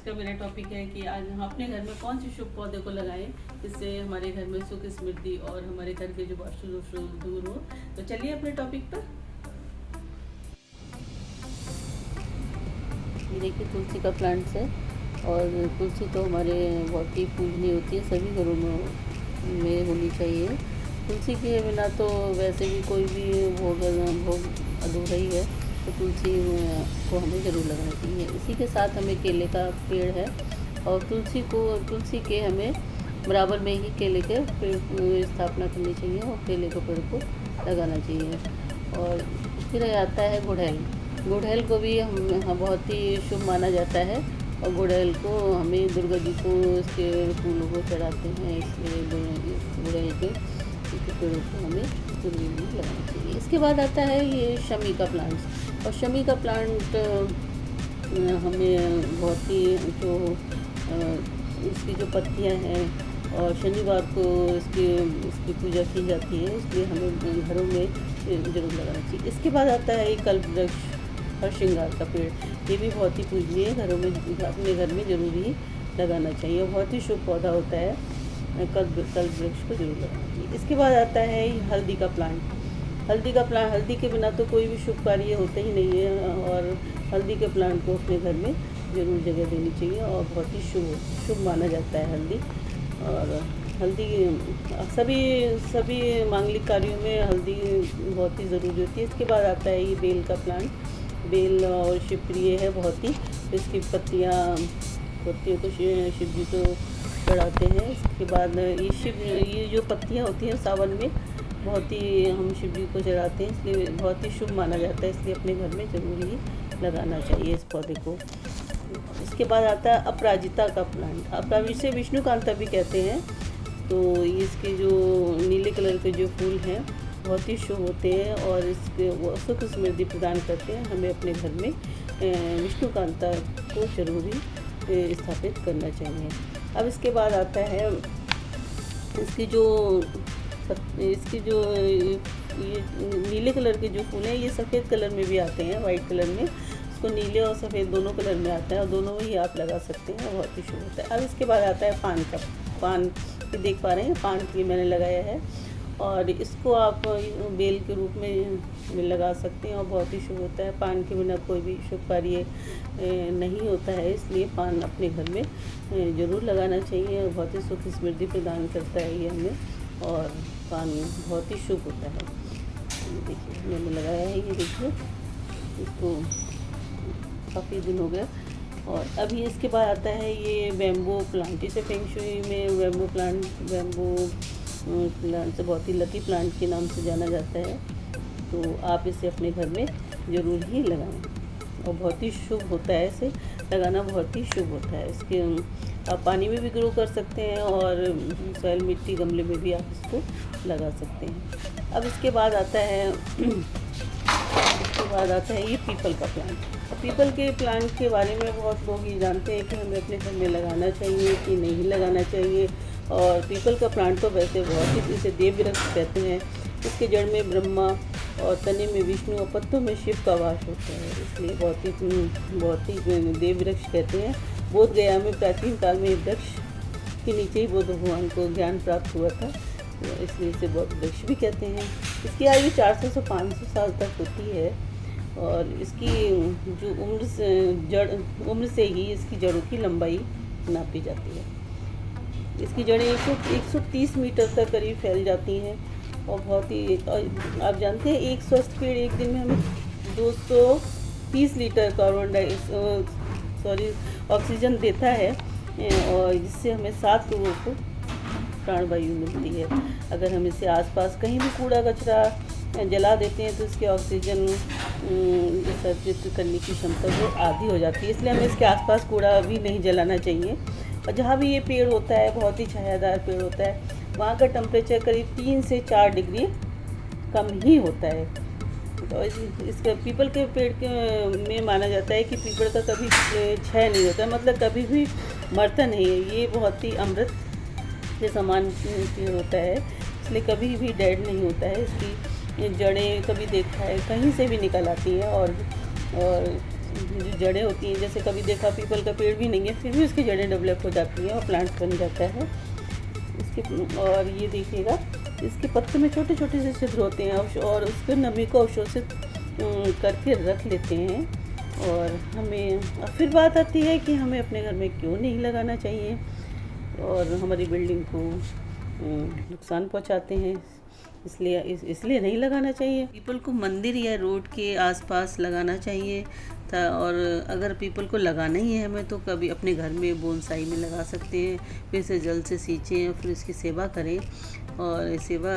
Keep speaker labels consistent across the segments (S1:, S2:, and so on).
S1: का मेरा टॉपिक है कि आज हम अपने घर में कौन से शुभ पौधे को लगाएं जिससे हमारे घर में सुख समृद्धि और हमारे घर के जो वास्तु दोष दूर हो। तो चलिए अपने टॉपिक पर। ये देखिए तुलसी का प्लांट्स है और तुलसी तो हमारे बहुत ही पूजनीय होती है, सभी घरों में होनी चाहिए। तुलसी के बिना तो वैसे भी कोई भी भोग अधूरा ही है, तो तुलसी को हमें ज़रूर लगाना चाहिए। इसी के साथ हमें केले का पेड़ है और तुलसी के हमें बराबर में ही केले के पेड़ की स्थापना करनी चाहिए और केले के पेड़ को लगाना चाहिए। और फिर आता है गुड़हल। गुड़हल को भी हम बहुत ही शुभ माना जाता है और गुड़हल को हमें दुर्गा जी को इसके फूलों को चढ़ाते हैं, इसलिए गुड़हल के पेड़ों को हमें जरूरी में लगाना चाहिए। इसके बाद आता है ये शमी का प्लांट और शमी का प्लांट हमें बहुत ही इसकी जो पत्तियां हैं और शनिवार को इसकी पूजा की जाती है, इसलिए हमें घरों में ज़रूर लगाना चाहिए। इसके बाद आता है ये कल्पवृक्ष और श्रृंगार का पेड़। ये भी बहुत ही पूजनीय है, घरों में अपने घर में ज़रूर ही लगाना चाहिए। बहुत ही शुभ पौधा होता है, कल्पवृक्ष को जरूर लगाना चाहिए। इसके बाद आता है हल्दी का प्लांट। हल्दी के बिना तो कोई भी शुभ कार्य होता ही नहीं है और हल्दी के प्लांट को अपने घर में ज़रूर जगह देनी चाहिए और बहुत ही शुभ माना जाता है हल्दी। और हल्दी सभी मांगलिक कार्यों में हल्दी बहुत ही ज़रूरी होती है। इसके बाद आता है ये बेल का प्लांट। बेल और शिवप्रिय है बहुत ही, इसकी पत्तियों को शिव जी को चढ़ाते हैं। इसके बाद ये जो पत्तियां होती हैं सावन में बहुत ही हम शिव जी को चढ़ाते हैं, इसलिए बहुत ही शुभ माना जाता है, इसलिए अपने घर में ज़रूर ही लगाना चाहिए इस पौधे को। इसके बाद आता है अपराजिता का प्लांट। अपराजिता विष्णुकांता भी कहते हैं। तो इसके जो नीले कलर के जो फूल हैं बहुत ही शुभ होते हैं और इसके सुख समृद्धि प्रदान करते हैं। हमें अपने घर में विष्णुकांता को जरूर ही स्थापित करना चाहिए। अब इसके बाद आता है इसकी जो ये नीले कलर के जो फूल हैं, ये सफ़ेद कलर में भी आते हैं, वाइट कलर में। इसको नीले और सफ़ेद दोनों कलर में आता है और दोनों में ही आप लगा सकते हैं, बहुत ही शुभ होता है। अब इसके बाद आता है पान की देख पा रहे हैं, पान की मैंने लगाया है और इसको आप बेल के रूप में लगा सकते हैं और बहुत ही शुभ होता है। पान के बिना कोई भी शुभ कार्य नहीं होता है, इसलिए पान अपने घर में ज़रूर लगाना चाहिए और बहुत ही सुख समृद्धि प्रदान करता है ये हमें। और पान बहुत ही शुभ होता है। ये देखिए मैंने लगाया है, ये देखिए इसको काफ़ी दिन हो गया। और अभी इसके बाद आता है ये बैम्बू प्लांट। इसे फेंग शुई में बैम्बू प्लांट से बहुत ही लकी प्लांट के नाम से जाना जाता है। तो आप इसे अपने घर में ज़रूर ही लगाएं और बहुत ही शुभ होता है, इसे लगाना बहुत ही शुभ होता है। इसके आप पानी में भी ग्रो कर सकते हैं और सॉइल मिट्टी गमले में भी आप इसको लगा सकते हैं। अब इसके बाद आता है ये पीपल का प्लांट। पीपल के प्लांट के बारे में बहुत लोग ये जानते हैं कि हमें अपने घर में लगाना चाहिए कि नहीं लगाना चाहिए। और पीपल का प्लांट तो वैसे बहुत ही, इसे देव वृक्ष कहते हैं। इसके जड़ में ब्रह्मा और तने में विष्णु और पत्तों में शिव का वास होता है, इसलिए बहुत ही देव वृक्ष कहते हैं। बोध गया में प्राचीन काल में वृक्ष के नीचे ही बुद्ध भगवान को ज्ञान प्राप्त हुआ था, तो इसलिए इसे बौद्ध वृक्ष भी कहते हैं। इसकी आयु 400 से 500 साल तक होती है और इसकी जो उम्र से ही इसकी जड़ों की लंबाई नापी जाती है। इसकी जड़ें 130 मीटर तक करीब फैल जाती हैं और बहुत ही, आप जानते हैं एक स्वस्थ पेड़ एक दिन में हमें 230 लीटर ऑक्सीजन देता है और जिससे हमें 7 लोगों को प्राणवायु मिलती है। अगर हम इसे आसपास कहीं भी कूड़ा कचरा जला देते हैं तो इसके ऑक्सीजन विसर्जित करने की क्षमता वो आधी हो जाती है, इसलिए हमें इसके आसपास कूड़ा भी नहीं जलाना चाहिए। और जहाँ भी ये पेड़ होता है, बहुत ही छायादार पेड़ होता है, वहाँ का टेम्परेचर करीब 3 से 4 डिग्री कम ही होता है। तो इसके पीपल के पेड़ में माना जाता है कि पीपल का कभी क्षय नहीं होता, मतलब कभी भी मरता नहीं है। ये बहुत ही अमृत के समान पेड़ होता है, इसलिए कभी भी डेड नहीं होता है। इसकी जड़ें कभी देखा है कहीं से भी निकल आती हैं और जो जड़ें होती हैं, जैसे कभी देखा पीपल का पेड़ भी नहीं है फिर भी उसकी जड़ें डेवलप हो जाती हैं और प्लांट बन जाता है इसके। और ये देखिएगा इसके पत्ते में छोटे छोटे से छिद्र होते हैं और उसको नमी को अवशोषित करके रख लेते हैं। और हमें फिर बात आती है कि हमें अपने घर में क्यों नहीं लगाना चाहिए और हमारी बिल्डिंग को नुकसान पहुंचाते हैं, इसलिए नहीं लगाना चाहिए। पीपल को मंदिर या रोड के आसपास लगाना चाहिए था। और अगर पीपल को लगाना ही है हमें तो कभी अपने घर में बोनसाई में लगा सकते हैं, फिर इसे जल से सींचें और फिर इसकी सेवा करें। और सेवा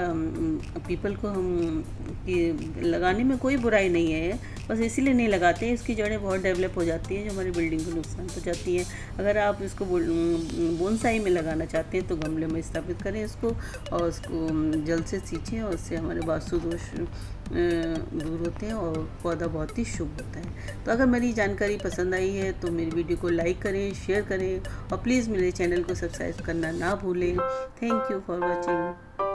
S1: पीपल को हम कि लगाने में कोई बुराई नहीं है, बस इसीलिए नहीं लगाते हैं इसकी जड़ें बहुत डेवलप हो जाती हैं जो हमारी बिल्डिंग को नुकसान पहुंचाती हैं। अगर आप इसको बोनसाई में लगाना चाहते हैं तो गमले में स्थापित करें इसको और उसको जल से सींचें और उससे हमारे वास्तु दोष दूर होते हैं और पौधा बहुत ही शुभ होता है। तो अगर मेरी जानकारी पसंद आई है तो मेरी वीडियो को लाइक करें, शेयर करें और प्लीज़ मेरे चैनल को सब्सक्राइब करना ना भूलें। Thank you for watching.